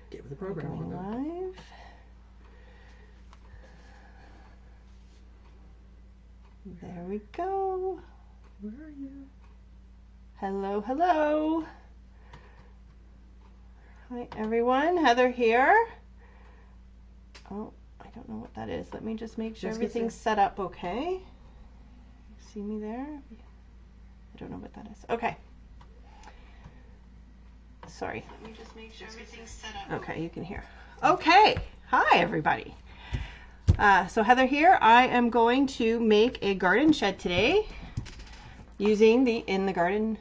Get with the program. Going live. There we go. Where are you? Hello, hello. Hi, everyone. Heather here. Oh, I don't know what that is. Let me just make sure everything's set up okay. See me there? I don't know what that is. Okay. Sorry. Let me just make sure everything's set up. Okay, you can hear. Okay. Hi, everybody. So Heather here. I am going to make a garden shed today using the In the Garden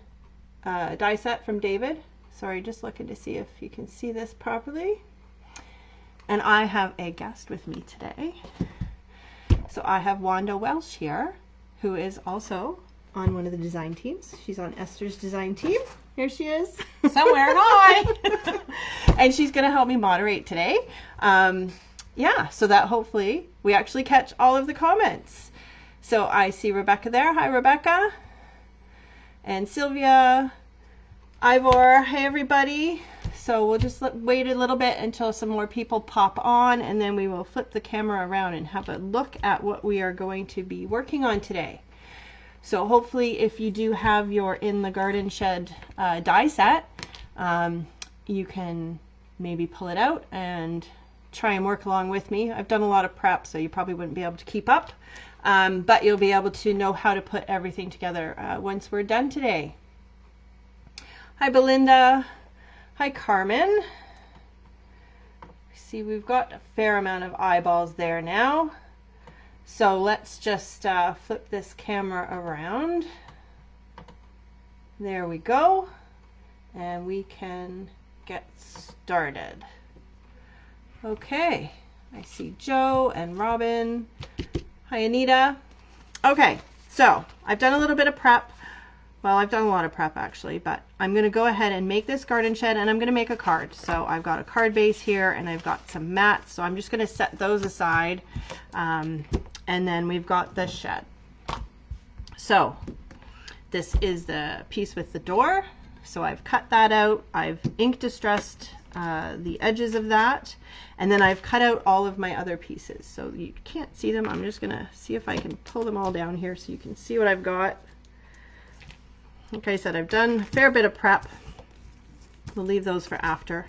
die set from David. Sorry, just looking to see if you can see this properly. And I have a guest with me today. So I have Wanda Welsh here, who is also on one of the design teams. She's on Esther's design team. Here she is. Somewhere. Hi. And she's going to help me moderate today. Yeah, so that hopefully we actually catch all of the comments. So I see Rebecca there. Hi, Rebecca. And Sylvia, Ivor. Hey, everybody. So we'll just wait a little bit until some more people pop on, and then we will flip the camera around and have a look at what we are going to be working on today. So hopefully if you do have your In the Garden Shed die set, you can maybe pull it out and try and work along with me. I've done a lot of prep, so you probably wouldn't be able to keep up, but you'll be able to know how to put everything together once we're done today. Hi, Belinda. Hi, Carmen. See, we've got a fair amount of eyeballs there now. So let's just flip this camera around. There we go. And we can get started. Okay, I see Joe and Robin. Hi, Anita. Okay, so I've done a little bit of prep. Well, I've done a lot of prep actually, but I'm going to go ahead and make this garden shed, and I'm going to make a card. So I've got a card base here, and I've got some mats. So I'm just going to set those aside. And then we've got the shed. So this is the piece with the door. So I've cut that out. I've ink distressed the edges of that. And then I've cut out all of my other pieces. So you can't see them. I'm just going to see if I can pull them all down here so you can see what I've got. Like I said, I've done a fair bit of prep. We'll leave those for after.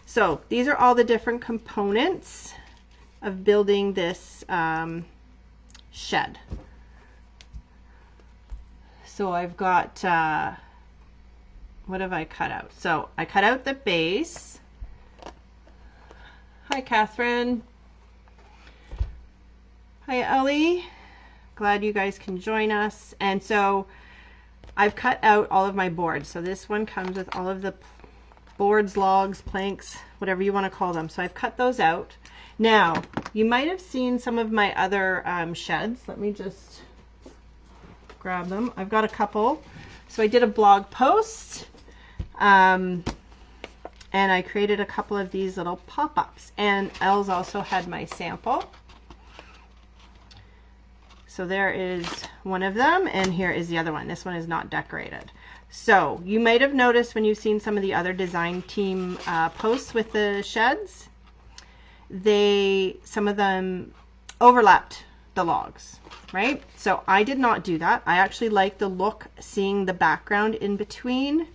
So these are all the different components of building this shed. So I've got, what have I cut out? So I cut out the base. Hi, Catherine. Hi, Ellie. Glad you guys can join us. And so I've cut out all of my boards. So this one comes with all of the boards, logs, planks, whatever you want to call them. So I've cut those out. Now, you might have seen some of my other sheds. Let me just grab them. I've got a couple. So I did a blog post, and I created a couple of these little pop-ups. And Els also had my sample. So there is one of them, and here is the other one. This one is not decorated. So you might have noticed when you've seen some of the other design team posts with the sheds, some of them overlapped the logs, right? So I did not do that. I actually like the look, seeing the background in between.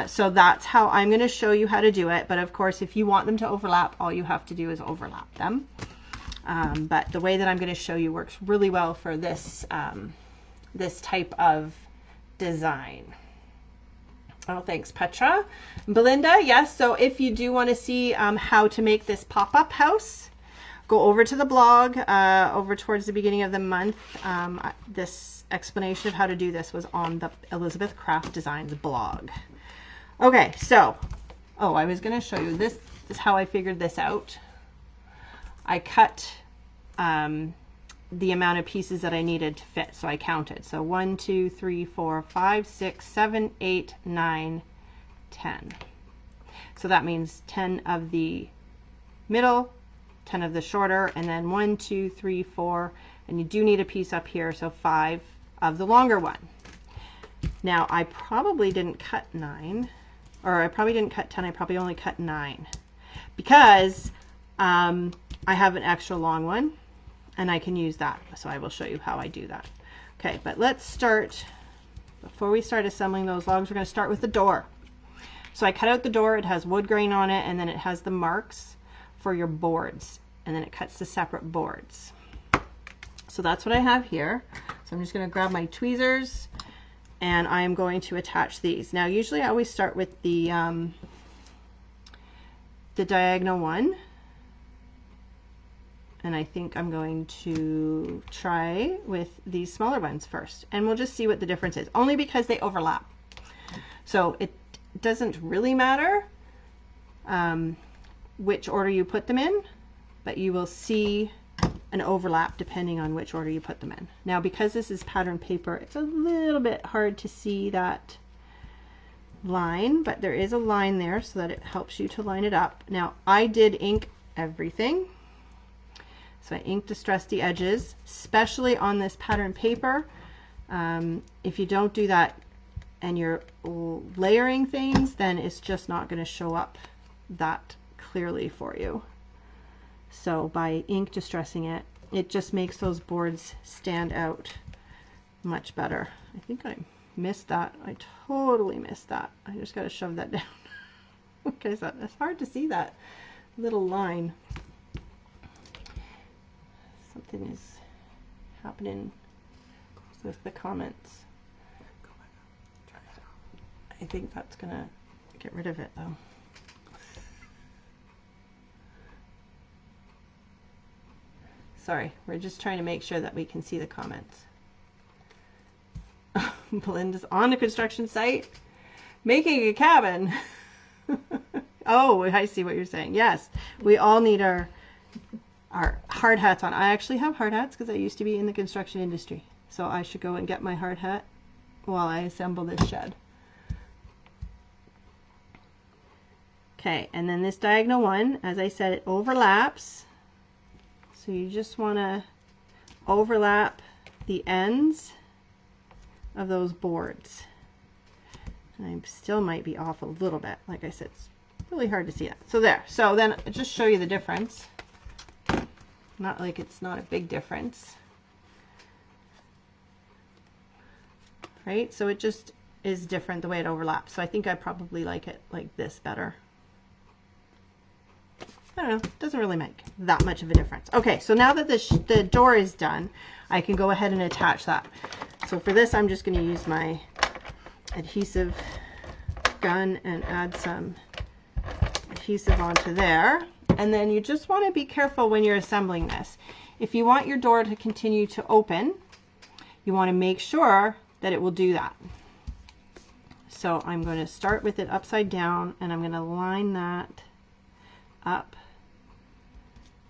So that's how I'm going to show you how to do it. But of course, if you want them to overlap, all you have to do is overlap them. But the way that I'm going to show you works really well for this, this type of design. Oh, thanks, Petra. Belinda, yes, so if you do want to see how to make this pop-up house, go over to the blog over towards the beginning of the month. This explanation of how to do this was on the Elizabeth Craft Designs blog. Okay, so, I was going to show you this is how I figured this out. I cut the amount of pieces that I needed to fit, so I counted. So 1, 2, 3, 4, 5, 6, 7, 8, 9, 10. So that means 10 of the middle, 10 of the shorter, and then 1, 2, 3, 4, and you do need a piece up here, so 5 of the longer one. Now I probably didn't cut 9. or I probably didn't cut 10, I probably only cut 9 because I have an extra long one and I can use that. So I will show you how I do that. Okay, but let's start, before we start assembling those logs, we're going to start with the door. So I cut out the door, it has wood grain on it, and then it has the marks for your boards, and then it cuts the separate boards. So that's what I have here. So I'm just going to grab my tweezers and I am going to attach these. Now usually I always start with the diagonal one, and I think I'm going to try with these smaller ones first, and we'll just see what the difference is, only because they overlap. So it doesn't really matter which order you put them in, but you will see an overlap depending on which order you put them in. Now because this is pattern paper, it's a little bit hard to see that line, but there is a line there so that it helps you to line it up. Now I did ink everything, so I ink distressed the edges, especially on this pattern paper. If you don't do that and you're layering things, then it's just not going to show up that clearly for you. So by ink distressing it, it just makes those boards stand out much better. I think I missed that. I totally missed that. I just got to shove that down. Okay, so it's hard to see that little line. Something is happening with the comments. I think that's gonna get rid of it though. Sorry, we're just trying to make sure that we can see the comments. Belinda's on a construction site making a cabin. Oh, I see what you're saying. Yes, we all need our hard hats on. I actually have hard hats because I used to be in the construction industry. So I should go and get my hard hat while I assemble this shed. Okay, and then this diagonal one, as I said, it overlaps. So you just want to overlap the ends of those boards. And I still might be off a little bit. Like I said, it's really hard to see that. So there. So then I'll just show you the difference. Not like it's not a big difference. Right? So it just is different the way it overlaps. So I think I probably like it like this better. I don't know, it doesn't really make that much of a difference. Okay, so now that the door is done, I can go ahead and attach that. So for this, I'm just going to use my adhesive gun and add some adhesive onto there. And then you just want to be careful when you're assembling this. If you want your door to continue to open, you want to make sure that it will do that. So I'm going to start with it upside down, and I'm going to line that up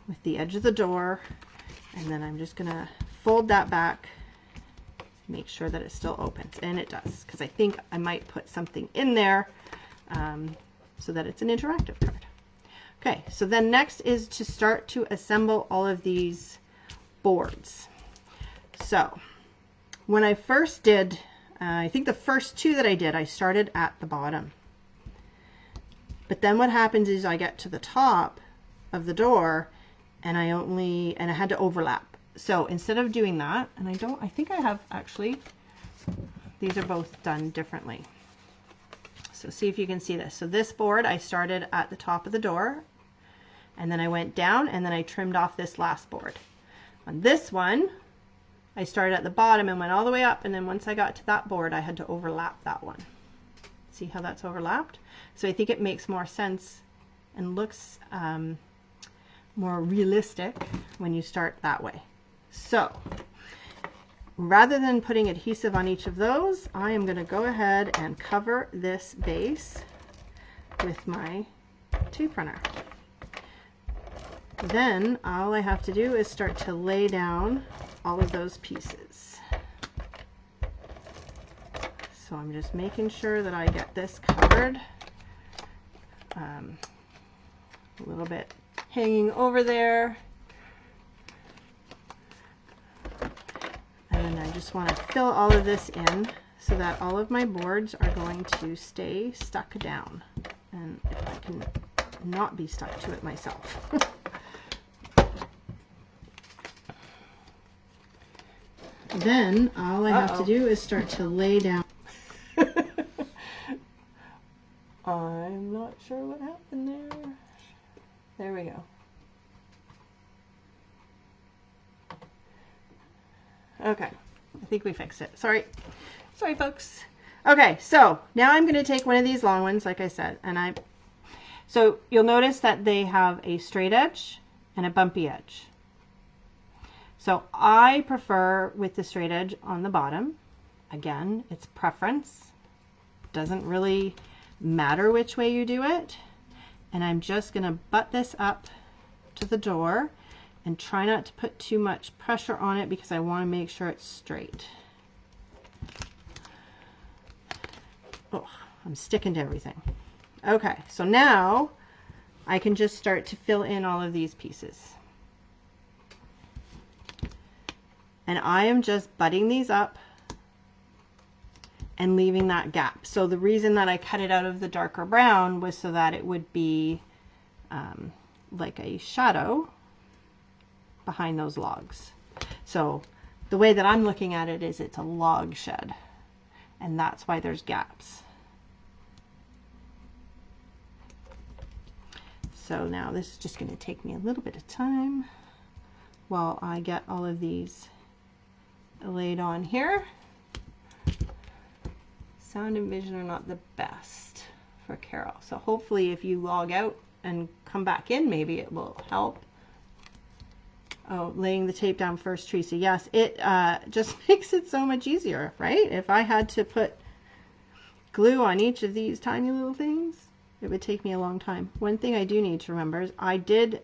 with the edge of the door, and then I'm just going to fold that back, make sure that it still opens, and it does, because I think I might put something in there so that it's an interactive card. Okay, so then next is to start to assemble all of these boards. So when I first did, I think the first two that I did, I started at the bottom. But then what happens is I get to the top of the door and I had to overlap. So instead of doing that, and I think I have actually, these are both done differently. So see if you can see this. So this board, I started at the top of the door, and then I went down, and then I trimmed off this last board. On this one, I started at the bottom and went all the way up, and then once I got to that board, I had to overlap that one. See how that's overlapped? So I think it makes more sense and looks more realistic when you start that way. So rather than putting adhesive on each of those, I am going to go ahead and cover this base with my tape runner. Then all I have to do is start to lay down all of those pieces. So I'm just making sure that I get this covered. A little bit hanging over there. And I just want to fill all of this in so that all of my boards are going to stay stuck down. And if I can not be stuck to it myself. Then all I have to do is start to lay down. I'm not sure what happened there. There we go. Okay, I think we fixed it. Sorry, folks. Okay, so now I'm going to take one of these long ones, like I said, and so you'll notice that they have a straight edge and a bumpy edge. So I prefer with the straight edge on the bottom. Again, it's preference. Doesn't really matter which way you do it. And I'm just going to butt this up to the door and try not to put too much pressure on it because I want to make sure it's straight. Oh, I'm sticking to everything. Okay, so now I can just start to fill in all of these pieces. And I am just butting these up and leaving that gap. So the reason that I cut it out of the darker brown was so that it would be like a shadow behind those logs. So the way that I'm looking at it is it's a log shed, and that's why there's gaps. So now this is just going to take me a little bit of time while I get all of these laid on here. Sound and vision are not the best for Carol, so hopefully if you log out and come back in, maybe it will help. Oh, laying the tape down first, Teresa. Yes, it just makes it so much easier, right? If I had to put glue on each of these tiny little things, it would take me a long time. One thing I do need to remember is I did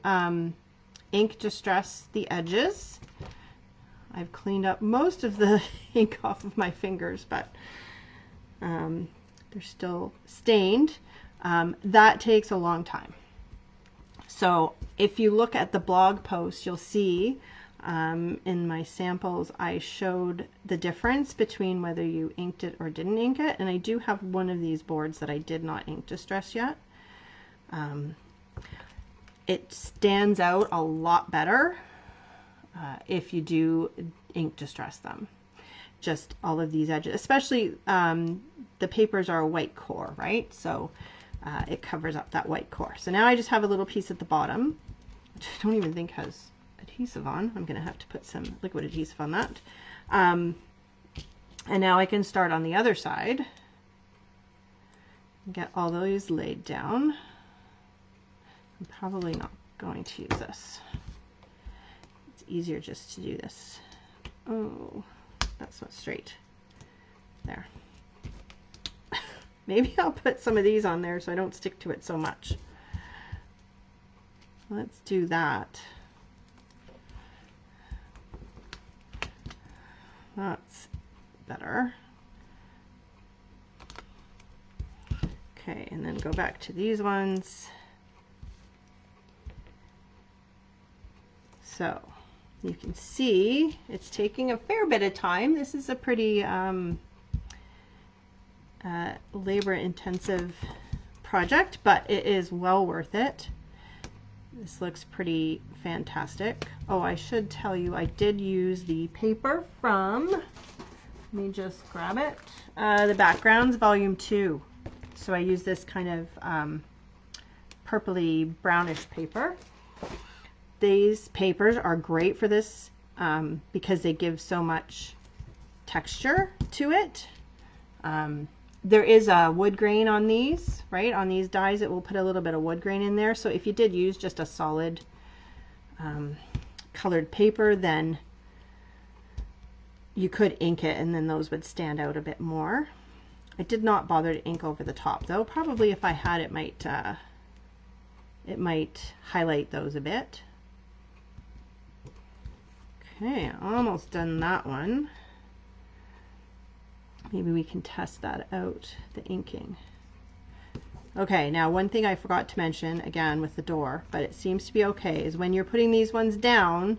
ink distress the edges. I've cleaned up most of the ink off of my fingers, but they're still stained. That takes a long time. So if you look at the blog post, you'll see in my samples I showed the difference between whether you inked it or didn't ink it, and I do have one of these boards that I did not ink distress yet. It stands out a lot better if you do ink distress them. Just all of these edges, especially the papers are a white core, right? So it covers up that white core. So now I just have a little piece at the bottom, which I don't even think has adhesive on. I'm going to have to put some liquid adhesive on that. And now I can start on the other side and get all those laid down. I'm probably not going to use this. It's easier just to do this. Oh, that's not straight. There. Maybe I'll put some of these on there so I don't stick to it so much. Let's do that. That's better. Okay, and then go back to these ones. So you can see it's taking a fair bit of time. This is a pretty labor-intensive project, but it is well worth it. This looks pretty fantastic. Oh, I should tell you, I did use the paper from, let me just grab it, the Backgrounds Volume 2. So I use this kind of purpley brownish paper. These papers are great for this because they give so much texture to it. There is a wood grain on these, right? On these dies, it will put a little bit of wood grain in there. So if you did use just a solid colored paper, then you could ink it and then those would stand out a bit more. I did not bother to ink over the top though. Probably if I had, it might highlight those a bit. Okay, almost done that one. Maybe we can test that out, the inking. Okay, now one thing I forgot to mention, again with the door, but it seems to be okay, is when you're putting these ones down,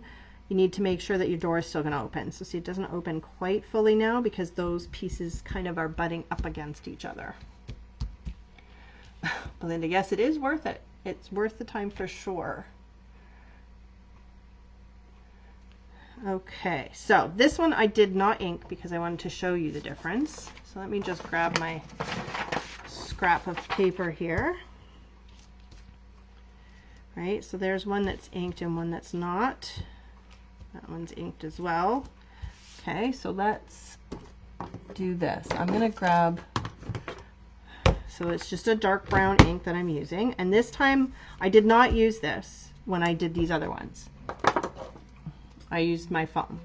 you need to make sure that your door is still going to open. So see, it doesn't open quite fully now because those pieces kind of are butting up against each other. Belinda, yes, it is worth it. It's worth the time for sure. Okay, so this one I did not ink because I wanted to show you the difference. So let me just grab my scrap of paper here. Right, so there's one that's inked and one that's not. That one's inked as well. Okay, so let's do this. I'm going to grab, so it's just a dark brown ink that I'm using. And this time I did not use this when I did these other ones. I used my foam.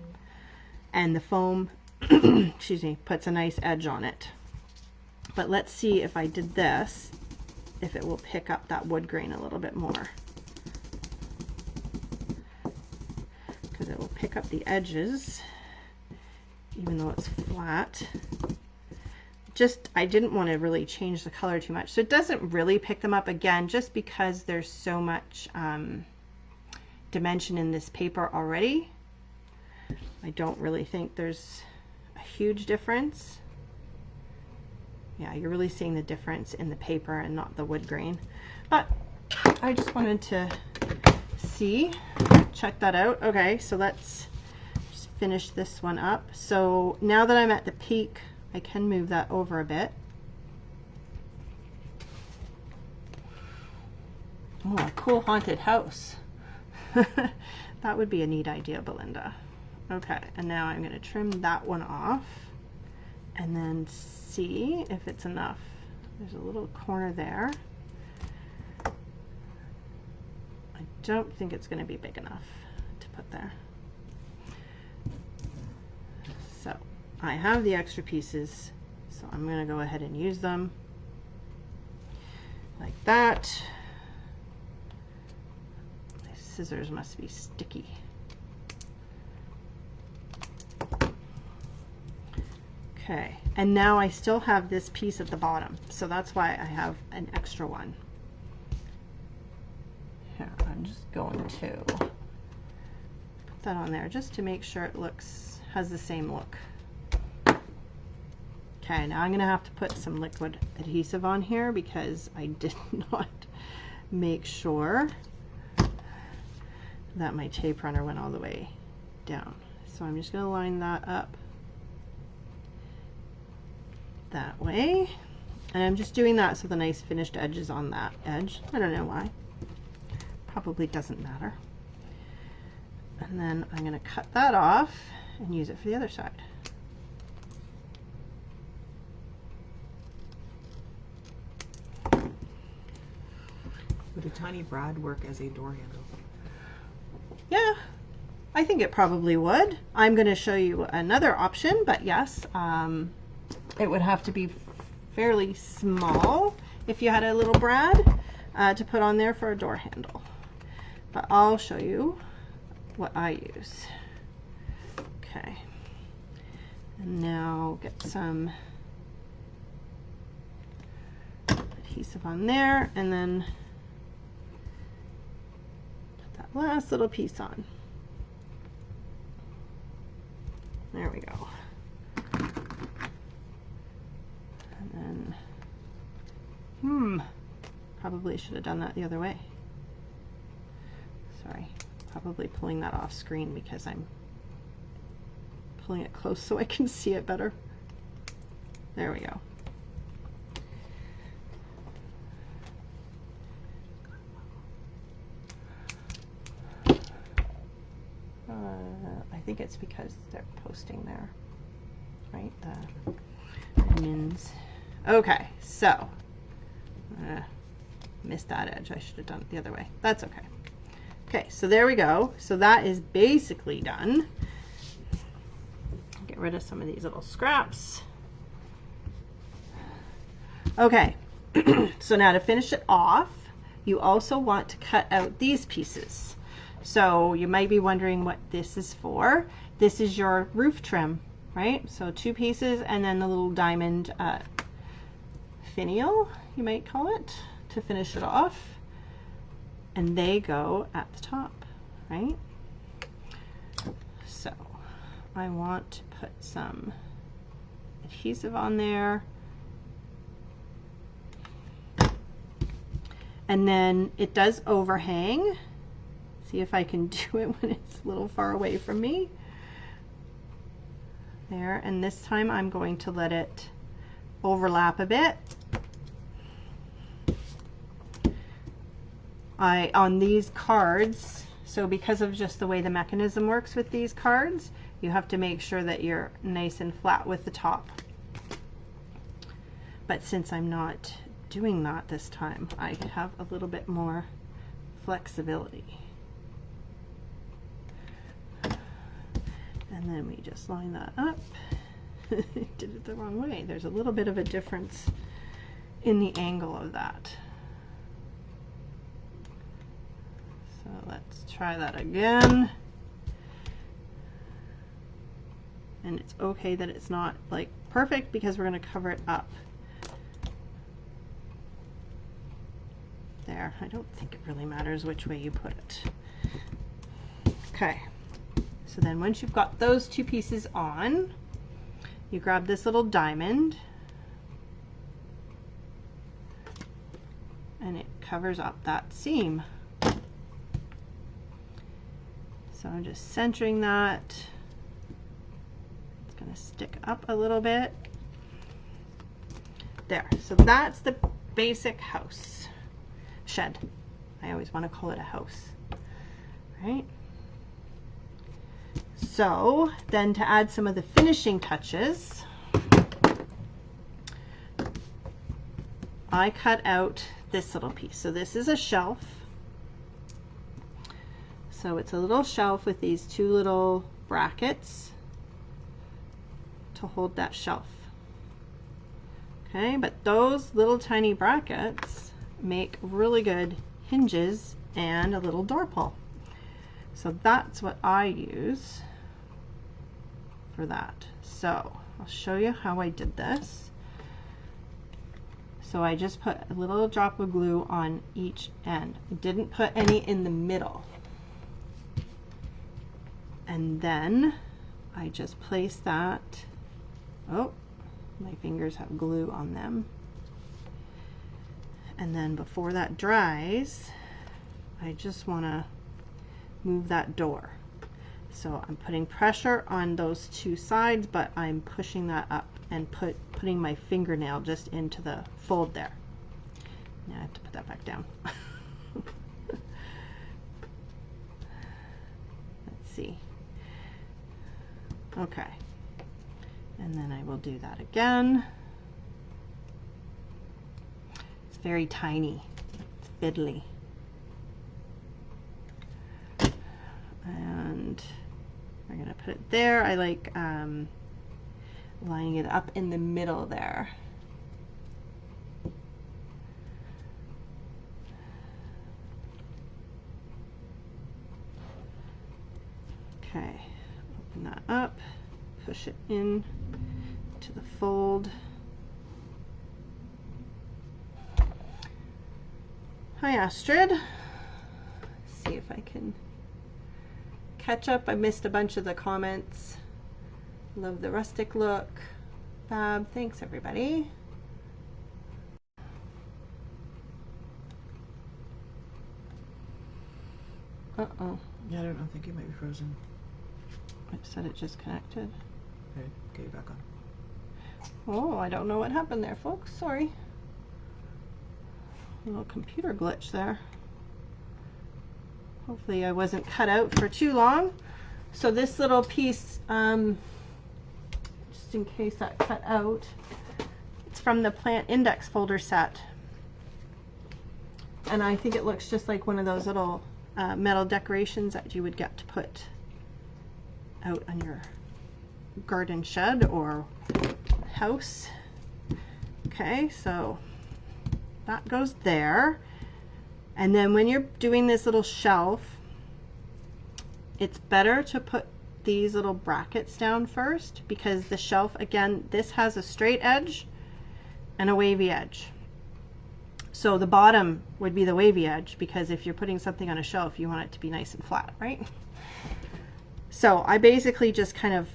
And the foam, excuse me, puts a nice edge on it. But let's see if I did this, if it will pick up that wood grain a little bit more. Because it will pick up the edges, even though it's flat. Just, I didn't want to really change the color too much. So it doesn't really pick them up, again, just because there's so much dimension in this paper already. I don't really think there's a huge difference. Yeah, you're really seeing the difference in the paper and not the wood grain. But I just wanted to see, check that out. Okay, so let's just finish this one up. So now that I'm at the peak, I can move that over a bit. Oh, a cool haunted house. That would be a neat idea, Belinda. Okay, and now I'm going to trim that one off and then see if it's enough. There's a little corner there. I don't think it's going to be big enough to put there. So I have the extra pieces, so I'm going to go ahead and use them like that. My scissors must be sticky. Okay, and now I still have this piece at the bottom, so that's why I have an extra one. Here, I'm just going to put that on there just to make sure it has the same look. Okay, now I'm going to have to put some liquid adhesive on here because I did not make sure that my tape runner went all the way down. So I'm just going to line that up that way, and I'm just doing that so the nice finished edge is on that edge. I don't know why, probably doesn't matter. And then I'm going to cut that off and use it for the other side. Would a tiny brad work as a door handle? Yeah, I think it probably would. I'm going to show you another option, but yes, it would have to be fairly small if you had a little brad to put on there for a door handle. But I'll show you what I use. Okay, and now get some adhesive on there, and then put that last little piece on. There we go. And then, probably should have done that the other way. Sorry, probably pulling that off screen because I'm pulling it close so I can see it better. There we go. I think it's because they're posting there, right? The mins. Okay, so missed that edge. I should have done it the other way. That's okay. Okay, so there we go. So that is basically done. Get rid of some of these little scraps. Okay, so now to finish it off, you also want to cut out these pieces. So you might be wondering what this is for. This is your roof trim, right? So 2 pieces and then the little diamond finial, you might call it, to finish it off. And they go at the top, right? So I want to put some adhesive on there. And then it does overhang. See if I can do it when it's a little far away from me. There, and this time I'm going to let it overlap a bit. On these cards, so because of just the way the mechanism works with these cards, you have to make sure that you're nice and flat with the top. But since I'm not doing that this time, I have a little bit more flexibility. And then we just line that up. Did it the wrong way. There's a little bit of a difference in the angle of that. So let's try that again. And it's okay that it's not like perfect because we're going to cover it up. There, I don't think it really matters which way you put it. Okay, so then once you've got those two pieces on, you grab this little diamond and it covers up that seam. So I'm just centering that. It's going to stick up a little bit. There, so that's the basic house. Shed. I always want to call it a house. Right? So then to add some of the finishing touches, I cut out this little piece. So this is a shelf. So it's a little shelf with these two little brackets to hold that shelf. Okay, but those little tiny brackets make really good hinges and a little door pull. So that's what I use for that. So I'll show you how I did this. So I just put a little drop of glue on each end. I didn't put any in the middle. And then I just place that. Oh, my fingers have glue on them. And then before that dries, I just want to move that door. So I'm putting pressure on those two sides, but I'm pushing that up and putting my fingernail just into the fold there. Now I have to put that back down. Let's see. Okay. And then I will do that again. It's very tiny. It's fiddly. And we're going to put it there. I like lining it up in the middle there. Okay, open that up, push it in to the fold. Hi Astrid. Let's see if I can catch up. I missed a bunch of the comments. Love the rustic look. Fab. Thanks everybody. Uh-oh. Yeah, I don't know. I think it might be frozen. It said it just connected. Okay, get you back on. Oh, I don't know what happened there, folks. Sorry. A little computer glitch there. Hopefully I wasn't cut out for too long. So this little piece, just in case that cut out, it's from the plant index folder set. And I think it looks just like one of those little metal decorations that you would get to put out on your garden shed or house. Okay, so that goes there. And then when you're doing this little shelf, it's better to put these little brackets down first, because the shelf, again, this has a straight edge and a wavy edge. So the bottom would be the wavy edge, because if you're putting something on a shelf, you want it to be nice and flat, right? So I basically just kind of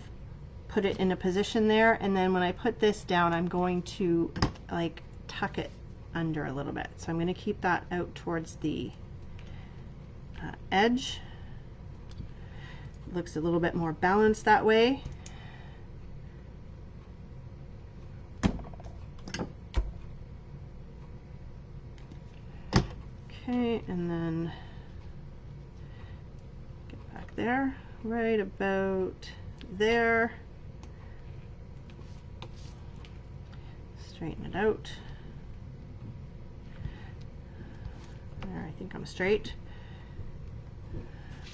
put it in a position there, and then when I put this down, I'm going to like tuck it under a little bit. So I'm going to keep that out towards the edge. It looks a little bit more balanced that way. Okay, and then get back there, right about there. Straighten it out. There, I think I'm straight.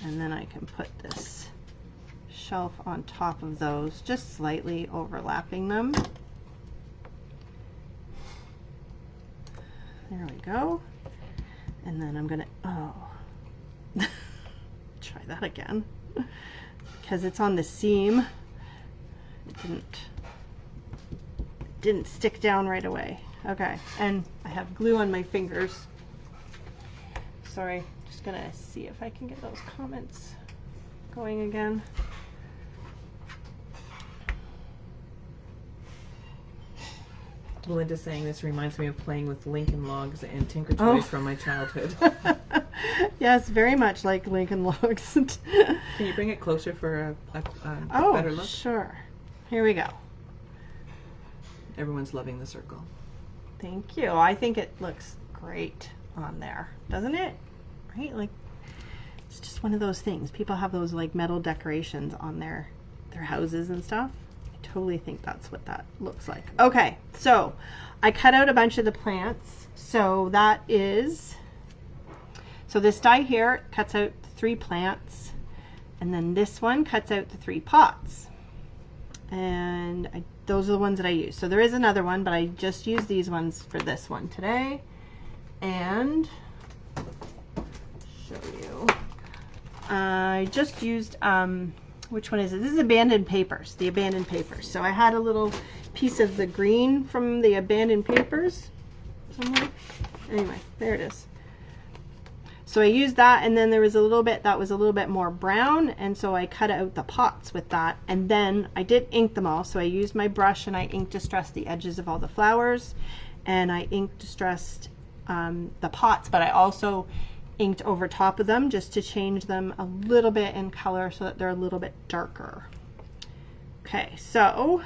And then I can put this shelf on top of those, just slightly overlapping them. There we go. And then I'm gonna, try that again. Because it's on the seam, it didn't stick down right away. Okay, and I have glue on my fingers. Sorry, just gonna see if I can get those comments going again. Melinda's saying this reminds me of playing with Lincoln Logs and Tinker Toys from my childhood. Yes, very much like Lincoln Logs. Can you bring it closer for a better look? Oh, sure. Here we go. Everyone's loving the circle. Thank you. I think it looks great on there, doesn't it? Right? Like, it's just one of those things. People have those like metal decorations on their houses and stuff. I totally think that's what that looks like. Okay, so I cut out a bunch of the plants. So that is, so this die here cuts out 3 plants, and then this one cuts out the 3 pots. And those are the ones that I use. So there is another one, but I just used these ones for this one today. And show you, I just used which one is it? This is Abandoned Papers, the Abandoned Papers. So I had a little piece of the green from the Abandoned Papers somewhere. Anyway, there it is. So I used that, and then there was a little bit that was a little bit more brown, and so I cut out the pots with that, and then I did ink them all. So I used my brush and I ink distressed the edges of all the flowers, and I ink distressed the pots, but I also inked over top of them just to change them a little bit in color so that they're a little bit darker. Okay, so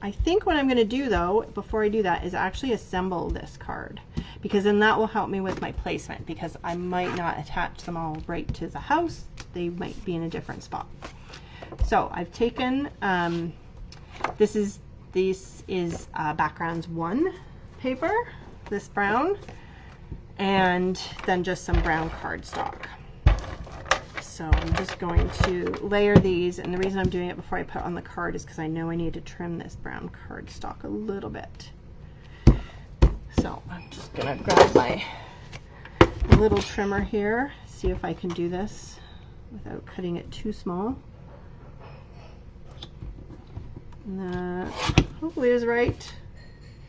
I think what I'm going to do though before I do that is actually assemble this card, because then that will help me with my placement, because I might not attach them all right to the house. They might be in a different spot. So I've taken this is Backgrounds 1 paper, this brown, and then just some brown cardstock. So I'm just going to layer these, and the reason I'm doing it before I put on the card is because I know I need to trim this brown cardstock a little bit. So I'm just gonna grab my little trimmer here, see if I can do this without cutting it too small. And that hopefully is right.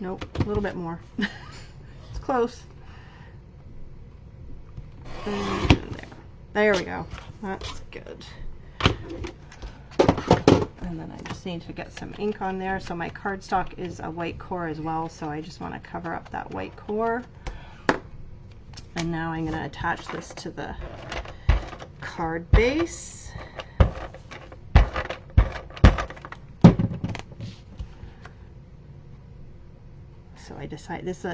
Nope, a little bit more. It's close. And there we go. That's good. And then I just need to get some ink on there. So my cardstock is a white core as well, so I just want to cover up that white core. And now I'm going to attach this to the card base. So I decide this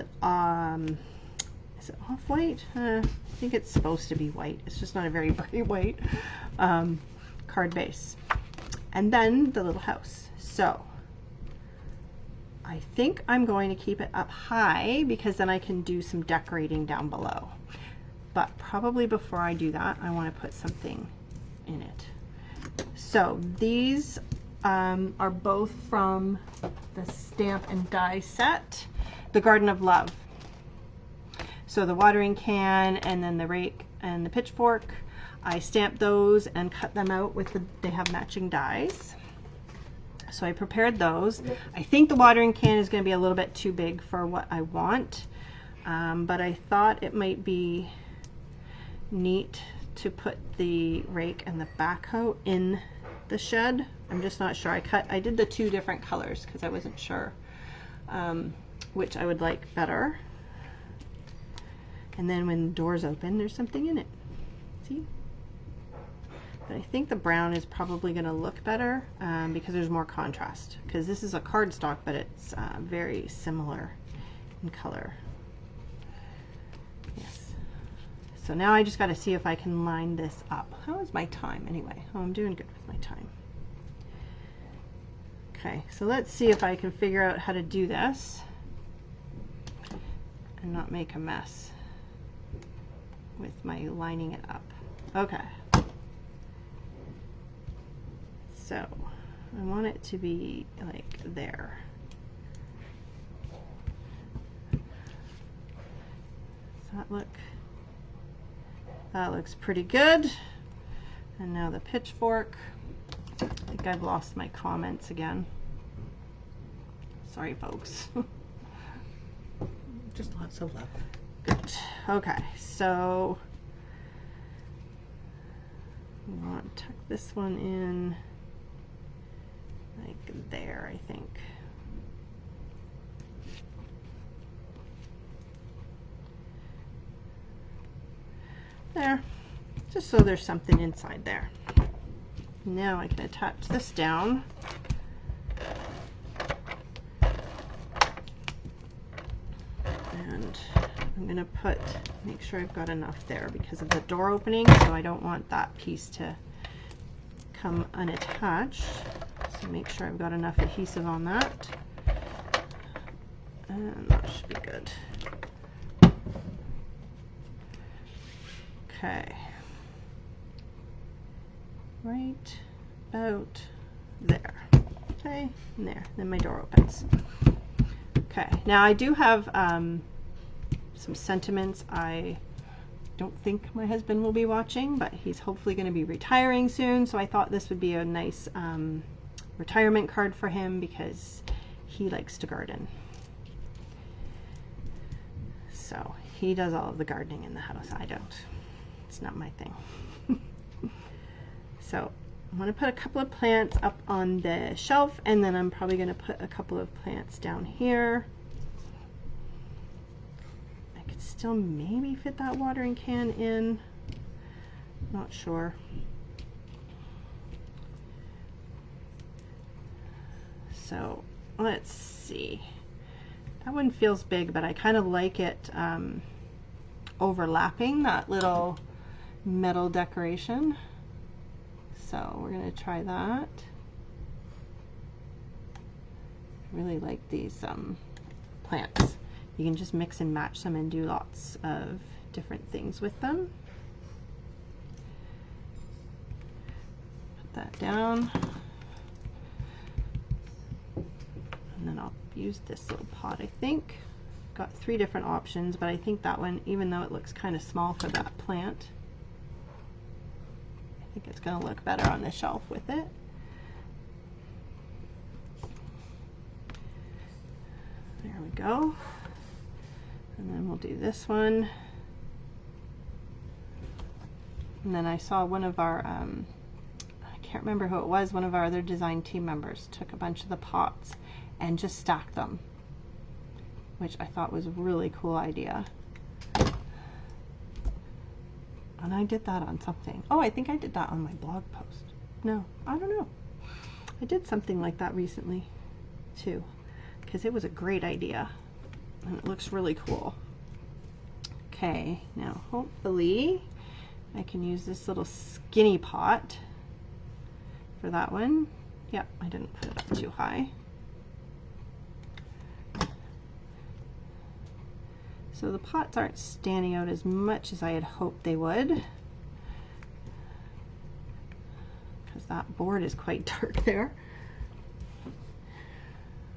is it off-white? I think it's supposed to be white. It's just not a very bright white card base. And then the little house. So I think I'm going to keep it up high, because then I can do some decorating down below. But probably before I do that, I want to put something in it. So these are both from the Stamp and Die set, the Garden of Love. So the watering can and then the rake and the pitchfork, I stamped those and cut them out with they have matching dies. So I prepared those. I think the watering can is going to be a little bit too big for what I want, but I thought it might be neat to put the rake and the backhoe in the shed. I'm just not sure. I did the two different colors because I wasn't sure which I would like better. And then when the doors open, there's something in it. See? But I think the brown is probably going to look better because there's more contrast. Because this is a cardstock, but it's very similar in color. Yes. So now I just got to see if I can line this up. How is my time anyway? Oh, I'm doing good with my time. Okay, so let's see if I can figure out how to do this and not make a mess with my lining it up. Okay. So I want it to be like there. Does that looks pretty good. And now the pitchfork. I think I've lost my comments again. Sorry, folks. Just lots of love. Good. Okay, so we want to tuck this one in like there, I think. There, just so there's something inside there. Now I can attach this down. And I'm going to make sure I've got enough there because of the door opening, so I don't want that piece to come unattached. So make sure I've got enough adhesive on that. And that should be good. Okay. Right about there. Okay, and there. Then my door opens. Okay, now I do have some sentiments. I don't think my husband will be watching, but he's hopefully going to be retiring soon, so I thought this would be a nice retirement card for him because he likes to garden. So he does all of the gardening in the house. I don't. It's not my thing. So I'm going to put a couple of plants up on the shelf, and then I'm probably going to put a couple of plants down here. I could still maybe fit that watering can in. Not sure. So let's see. That one feels big, but I kind of like it overlapping that little metal decoration. So we're going to try that. I really like these plants. You can just mix and match them and do lots of different things with them. Put that down. And then I'll use this little pot, I think. Got 3 different options, but I think that one, even though it looks kind of small for that plant, I think it's going to look better on the shelf with it. There we go. And then we'll do this one. And then I saw one of our, I can't remember who it was, one of our other design team members took a bunch of the pots and just stacked them, which I thought was a really cool idea. And I did that on something. Oh, I think I did that on my blog post. No, I don't know. I did something like that recently too, because it was a great idea and it looks really cool. Okay, now hopefully I can use this little skinny pot for that one. Yep, I didn't put it up too high. So the pots aren't standing out as much as I had hoped they would, because that board is quite dark there.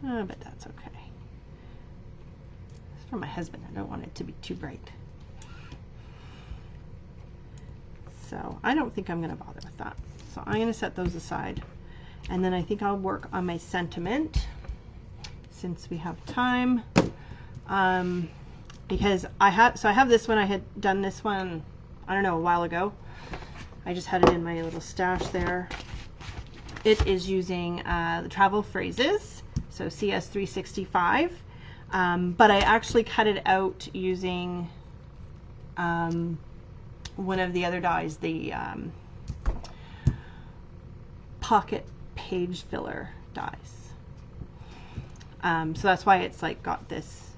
But that's okay. It's for my husband. I don't want it to be too bright. So I don't think I'm going to bother with that. So I'm going to set those aside. And then I think I'll work on my sentiment since we have time. Because I have this one. I had done this one, I don't know, a while ago. I just had it in my little stash there. it is using the travel phrases, so CS365, but I actually cut it out using one of the other dies, the pocket page filler dies. So that's why it's like got this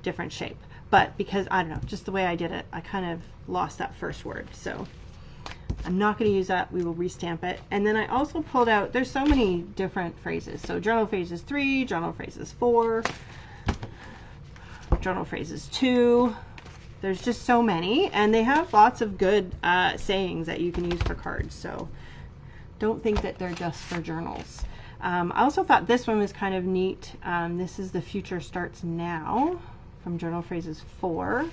different shape. But because, I don't know, just the way I did it, I kind of lost that first word. So I'm not going to use that. We will restamp it. And then I also pulled out, there's so many different phrases. So journal phrases 3, journal phrases 4, journal phrases 2. There's just so many. And they have lots of good sayings that you can use for cards. So don't think that they're just for journals. I also thought this one was kind of neat. This is The Future Starts Now from Journal Phrases 4.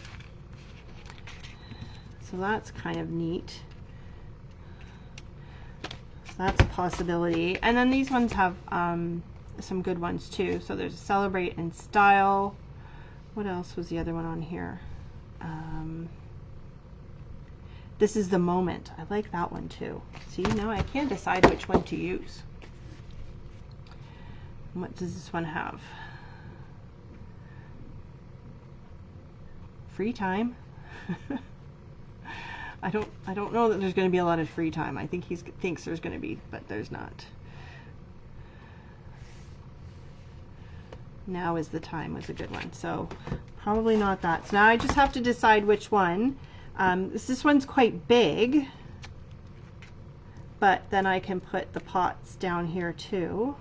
So that's kind of neat. So that's a possibility. And then these ones have some good ones too. So there's Celebrate in Style. What else was the other one on here? This is the Moment. I like that one too. See, now I can't decide which one to use. What does this one have? Free time. I don't know that there's going to be a lot of free time. I think he thinks there's going to be, but there's not. Now is the time was a good one. So probably not that. So now I just have to decide which one. This one's quite big, but then I can put the pots down here too.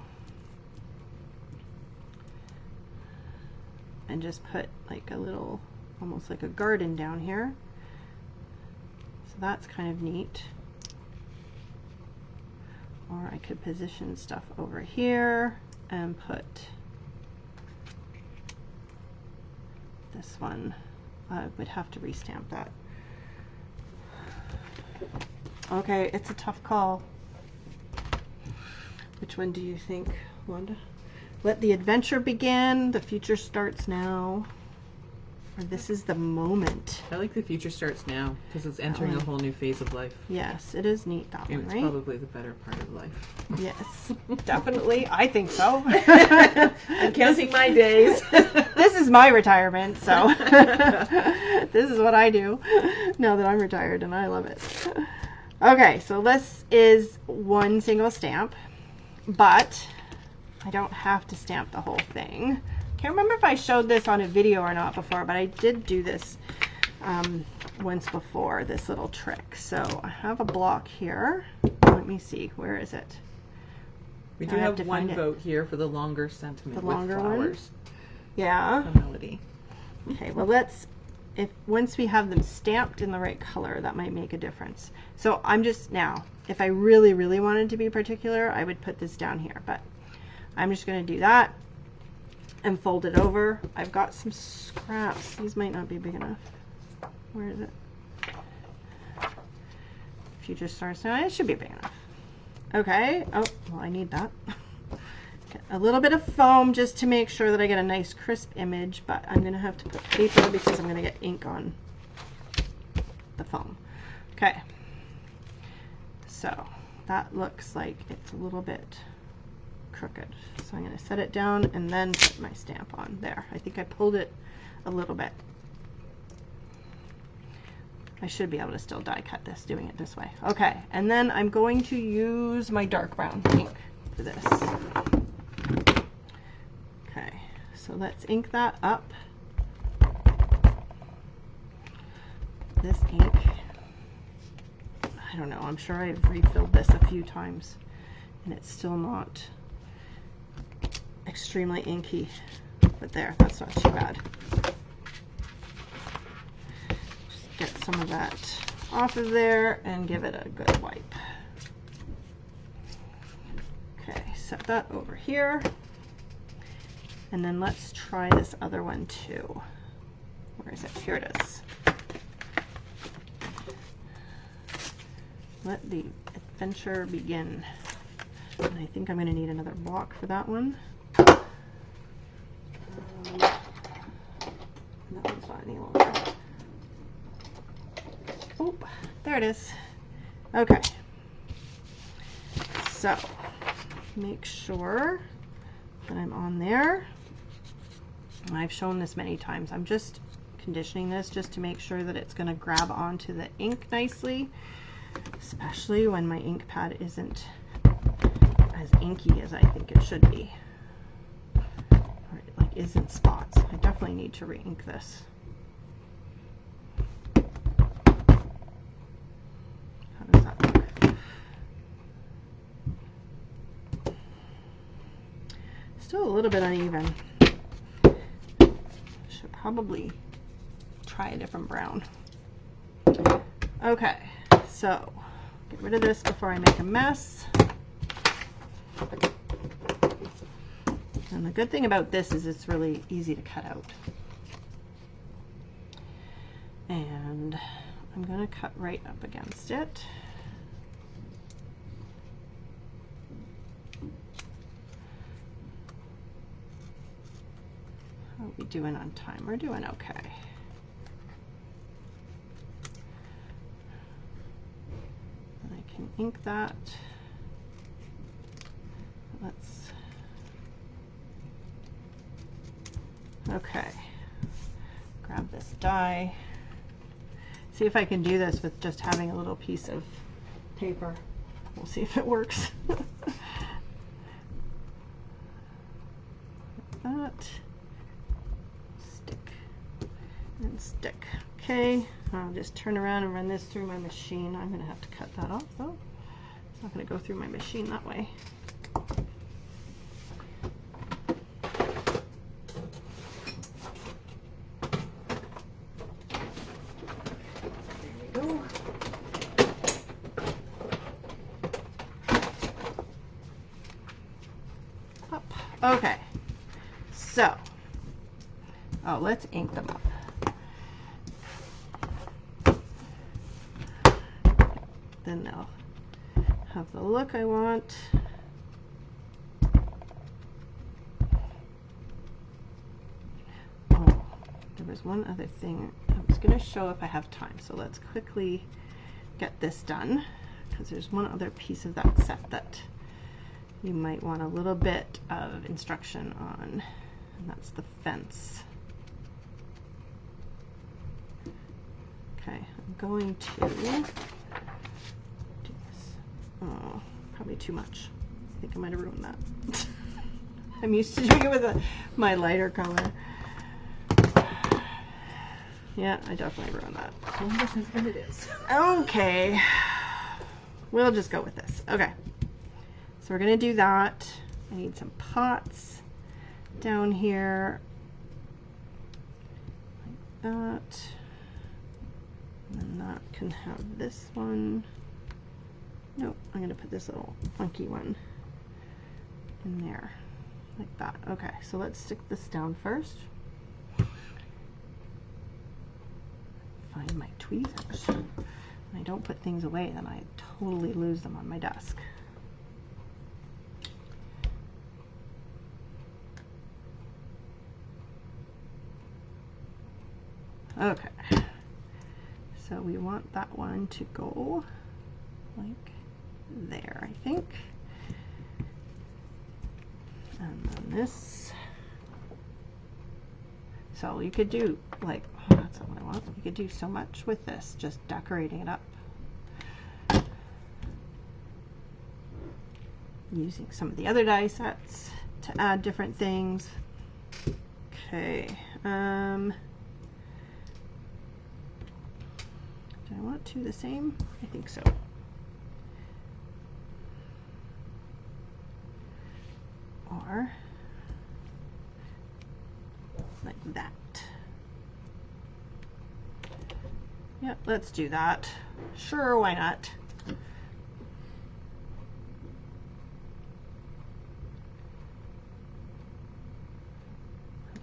And just put like a little, almost like a garden down here. So that's kind of neat. Or I could position stuff over here and put this one. I would have to restamp that. Okay, it's a tough call. Which one do you think, Wanda? Let the adventure begin. The future starts now. Or this is the moment. I like The Future Starts Now because it's entering a whole new phase of life. Yes, it is neat, that one, It's right? probably the better part of life. Yes, definitely. I think so. I'm counting my days. This is my retirement, so this is what I do now that I'm retired, and I love it. Okay, so this is one single stamp, but I don't have to stamp the whole thing. Can't remember if I showed this on a video or not before, but I did do this once before, this little trick. So I have a block here. Let me see, where is it? We do have one vote here for the longer sentiment The with longer flowers. one? Yeah. A melody. Okay, well once we have them stamped in the right color, that might make a difference. So I'm just, now, if I really, really wanted to be particular, I would put this down here, but I'm just going to do that and fold it over. I've got some scraps. These might not be big enough. Where is it? Future Starts Now. It should be big enough. Okay. Oh, well, I need that. Get a little bit of foam just to make sure that I get a nice crisp image, but I'm going to have to put paper because I'm going to get ink on the foam. Okay. So that looks like it's a little bit crooked. So I'm going to set it down and then put my stamp on there. I think I pulled it a little bit. I should be able to still die cut this doing it this way. Okay, and then I'm going to use my dark brown ink for this. Okay, so let's ink that up. This ink, I don't know, I'm sure I've refilled this a few times and it's still not extremely inky, but there, that's not too bad. Just get some of that off of there and give it a good wipe. Okay, set that over here. And then let's try this other one too. Where is it? Here it is. Let the adventure begin. And I think I'm going to need another block for that one. That one's not any longer. Oh, there it is. Okay. So make sure that I'm on there. And I've shown this many times. I'm just conditioning this just to make sure that it's going to grab onto the ink nicely, especially when my ink pad isn't as inky as I think it should be, or it like isn't spots. I definitely need to re-ink this. How does that look? Still a little bit uneven. Should probably try a different brown. Okay, so get rid of this before I make a mess. And the good thing about this is it's really easy to cut out. And I'm going to cut right up against it. How are we doing on time? We're doing okay. I can ink that. Let's, okay, grab this die. See if I can do this with just having a little piece of paper. We'll see if it works. That. Stick and stick. Okay, I'll just turn around and run this through my machine. I'm going to have to cut that off though. It's not going to go through my machine that way. There we go. Up. Okay, so, oh, let's ink them up. Then they'll have the look I want. Oh, there was one other thing I was going to show if I have time. So let's quickly get this done, because there's one other piece of that set that you might want a little bit of instruction on, and that's the fence. Okay, I'm going to do this. Oh, probably too much. I think I might have ruined that. I'm used to doing it with my lighter color. Yeah, I definitely ruined that. So this is what it is. Okay, we'll just go with this. Okay, so we're gonna do that. I need some pots down here, like that. And then that can have this one. Nope, I'm going to put this little funky one in there, like that. Okay, so let's stick this down first. Find my tweezers. When I don't put things away, then I totally lose them on my desk. Okay, so we want that one to go like there, I think. And then this. So you could do like, oh, that's not what I want. You could do so much with this, just decorating it up. Using some of the other die sets to add different things. Okay. Do I want two the same? I think so. Or like that. Yep, let's do that. Sure, why not? Am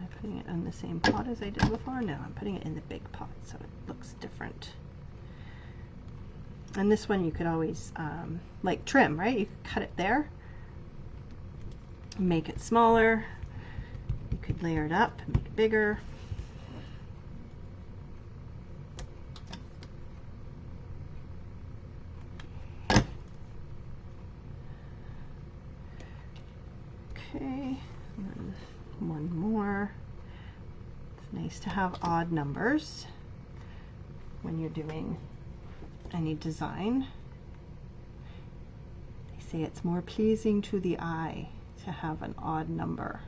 I putting it in the same pot as I did before? No, I'm putting it in the big pot so it looks different. And this one you could always like trim, right? You could cut it there, make it smaller. You could layer it up and make it bigger. Okay, and then one more. It's nice to have odd numbers when you're doing any design. They say it's more pleasing to the eye to have an odd number.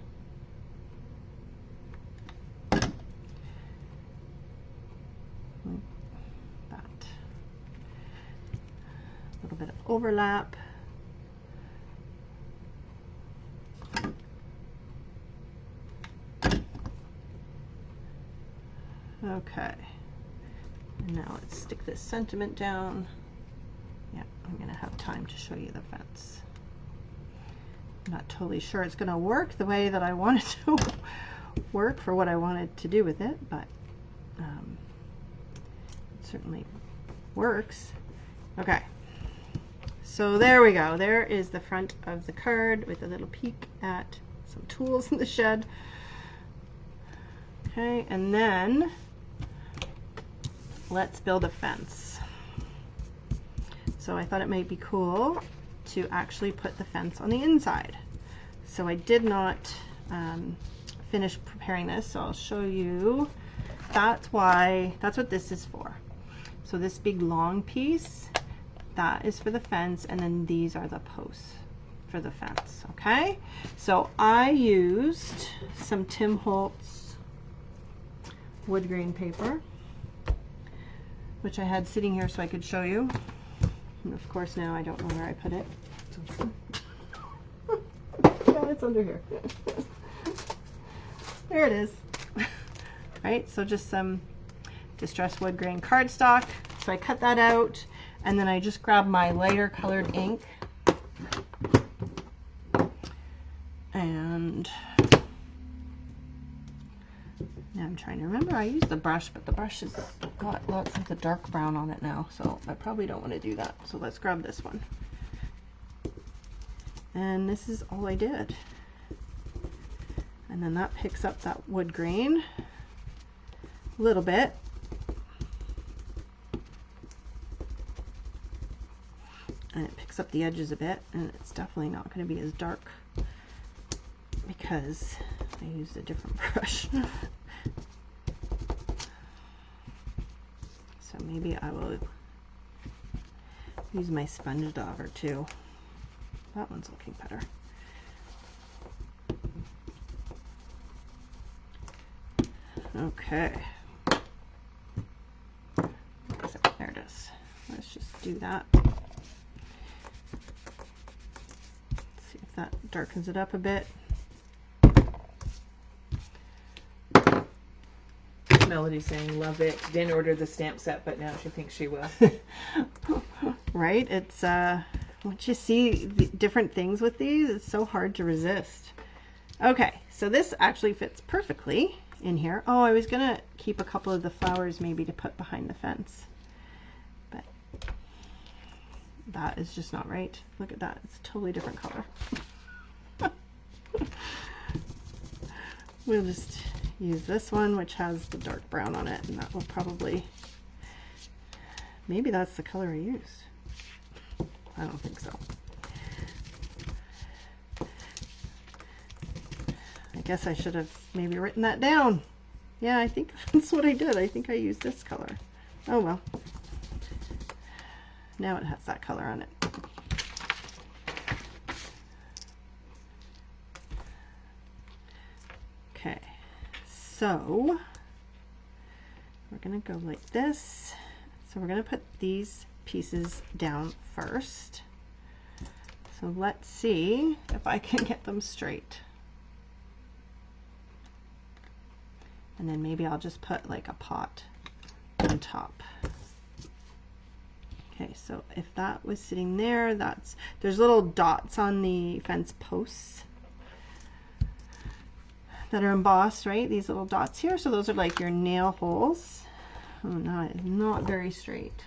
That. A little bit of overlap. Okay, and now let's stick this sentiment down. Yeah, I'm gonna have time to show you the fence. I'm not totally sure it's gonna work the way that I want it to work for what I wanted to do with it, but it certainly works. Okay, so there we go. There is the front of the card with a little peek at some tools in the shed. Okay, and then let's build a fence. So I thought it might be cool to actually put the fence on the inside. So I did not finish preparing this, so I'll show you. That's what this is for. So this big long piece, that is for the fence, and then these are the posts for the fence, okay? So I used some Tim Holtz wood grain paper, which I had sitting here so I could show you. And of course now I don't know where I put it. Oh, it's under here. There it is. Right, so just some distressed wood grain cardstock. So I cut that out, and then I just grabbed my lighter colored ink and now I'm trying to remember. I used the brush, but the brush has got lots of the dark brown on it now, so I probably don't want to do that. So let's grab this one. And this is all I did. And then that picks up that wood grain a little bit. And it picks up the edges a bit, and it's definitely not going to be as dark because I used a different brush. So maybe I will use my sponge dauber too. That one's looking better. Okay. There it is. Let's just do that. See if that darkens it up a bit. Melody saying, love it. Didn't order the stamp set, but now she thinks she will. Right? It's, once you see the different things with these, it's so hard to resist. Okay, so this actually fits perfectly in here. Oh, I was going to keep a couple of the flowers maybe to put behind the fence. But that is just not right. Look at that. It's a totally different color. We'll just use this one, which has the dark brown on it, and that will probably, maybe that's the color I used. I don't think so. I guess I should have maybe written that down. Yeah, I think that's what I did. I think I used this color. Oh well. Now it has that color on it. Okay, so we're going to go like this. So we're going to put these pieces down first. So let's see if I can get them straight. And then maybe I'll just put like a pot on top. Okay, so if that was sitting there, there's little dots on the fence posts that are embossed, right? These little dots here. So those are like your nail holes. Oh no, it's not very straight.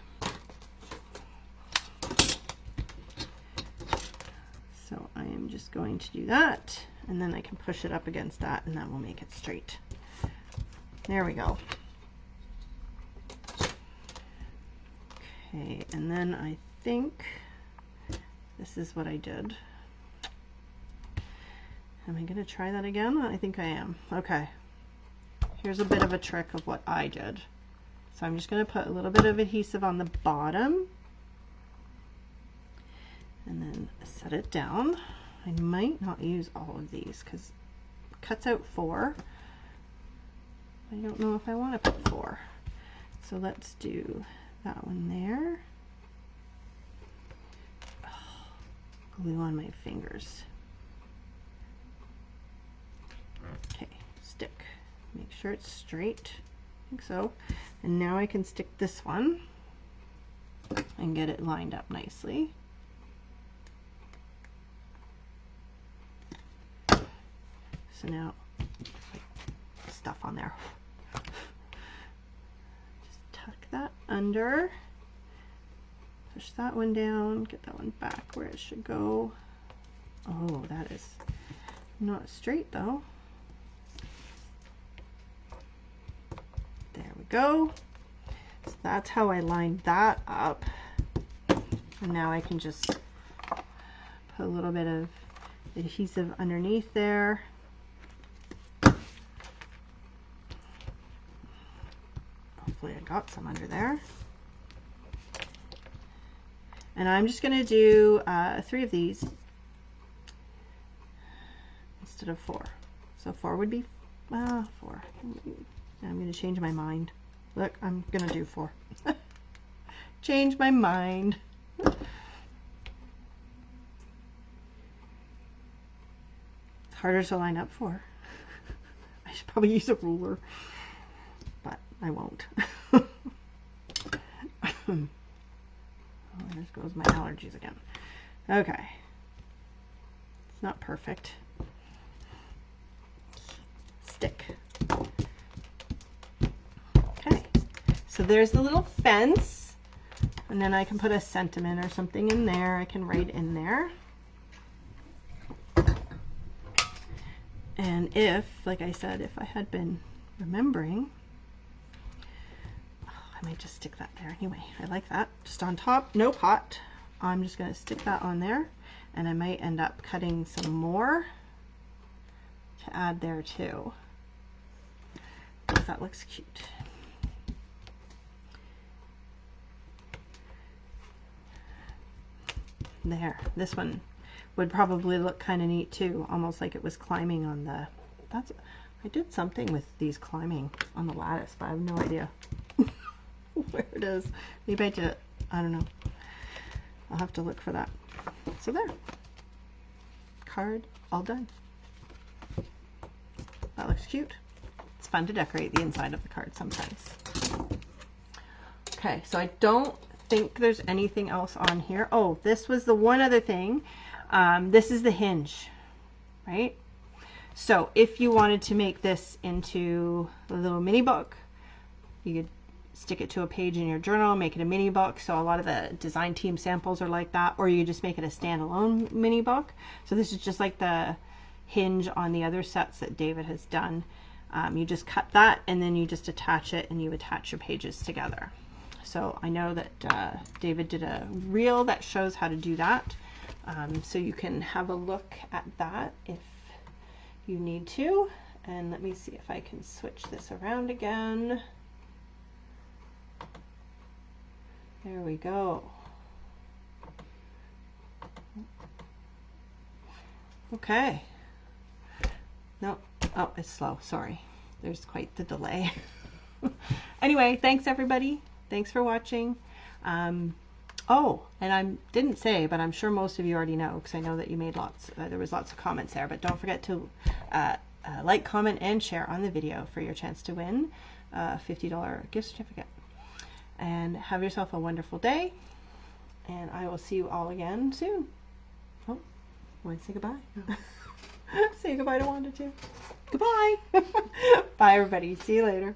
So I am just going to do that, and then I can push it up against that, and that will make it straight. There we go. Okay, and then I think this is what I did. Am I going to try that again? I think I am. Okay. Here's a bit of a trick of what I did. So I'm just going to put a little bit of adhesive on the bottom and then set it down. I might not use all of these because it cuts out 4. I don't know if I want to put 4. So let's do that one there. Oh, glue on my fingers. Okay, stick. Make sure it's straight. I think so. And now I can stick this one and get it lined up nicely. So now, stuff on there. Just tuck that under. Push that one down. Get that one back where it should go. Oh, that is not straight though. There we go. So that's how I lined that up. And now I can just put a little bit of adhesive underneath there. Hopefully I got some under there. And I'm just going to do 3 of these instead of 4. So 4 would be 4. I'm going to change my mind. Look, I'm going to do 4. Change my mind. It's harder to line up for. I should probably use a ruler, but I won't. Oh, there goes my allergies again. Okay. It's not perfect. Stick. Okay. So there's the little fence. And then I can put a sentiment or something in there. I can write in there. And if, like I said, if I had been remembering, I might just stick that there anyway. I like that. Just on top, no pot. I'm just going to stick that on there, and I might end up cutting some more to add there too, because that looks cute. There. This one would probably look kind of neat too, almost like it was climbing on the... I did something with these climbing on the lattice, but I have no idea where it is. Maybe I did it. I don't know. I'll have to look for that. So there. Card all done. That looks cute. It's fun to decorate the inside of the card sometimes. Okay, so I don't think there's anything else on here. Oh, this was the one other thing. This is the hinge, right? So if you wanted to make this into a little mini book, you could stick it to a page in your journal, make it a mini book. So a lot of the design team samples are like that, or you just make it a standalone mini book. So this is just like the hinge on the other sets that David has done. You just cut that and then you just attach it and you attach your pages together. So I know that David did a reel that shows how to do that. So you can have a look at that if you need to. And let me see if I can switch this around again. There we go. Okay. No, oh, it's slow. Sorry. There's quite the delay. Anyway, thanks everybody. Thanks for watching. Oh, and I didn't say, but I'm sure most of you already know, because I know that you made lots, there was lots of comments there, but don't forget to like, comment, and share on the video for your chance to win a $50 gift certificate. And have yourself a wonderful day, and I will see you all again soon. Oh, want to say goodbye? Say goodbye to Wanda too. Goodbye. Bye everybody. See you later.